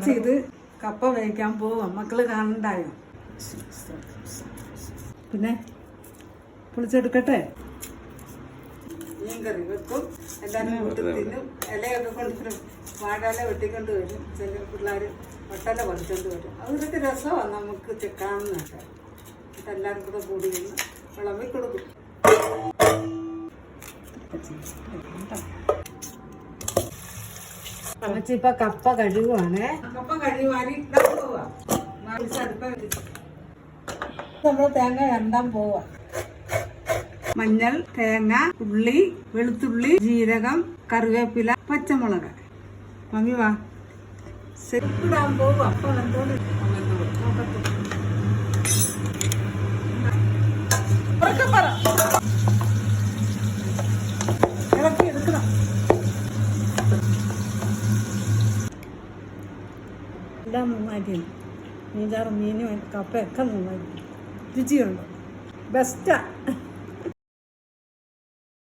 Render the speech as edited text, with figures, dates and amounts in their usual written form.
ഇത് കപ്പ വേവിക്കാൻ പോവാം. മക്കള് കാണണ്ടായോ? പിന്നെ പൊളിച്ചെടുക്കട്ടെ. മീൻകറി വെക്കും. എല്ലാവരും വീട്ടിൽ തിന്നും. ഇലയൊക്കെ കൊണ്ടുവരും. വാഴയില വെട്ടിക്കൊണ്ട് വരും. ചില പിള്ളേർ വട്ടല പറിച്ചുകൊണ്ട് വരും. അതൊക്കെ രസമാണ് നമുക്ക് കാണുന്നതൊക്കെ. എല്ലാവരും കൂടെ കൂടി നിന്ന് വിളമ്പി കൊടുക്കും. അമ്മച്ചിപ്പ കപ്പ കഴുകുവാണേ. കപ്പ കഴുകുവാരി പോവാ. നമ്മള് തേങ്ങ രണ്ടാൻ പോവാ. മഞ്ഞൾ, തേങ്ങ, ഉള്ളി, വെളുത്തുള്ളി, ജീരകം, കറിവേപ്പില, പച്ചമുളക്. മമ്മി വാ. ശരിക്കിടാൻ പോവാ. അപ്പൊ എന്തോട് ഇളക്കി എടുക്കണം. എല്ലാം നന്നാക്കി. മീൻചാറും മീനും കപ്പയൊക്കെ നന്നാക്കി. രുചിയുണ്ട്. ബെസ്റ്റാ.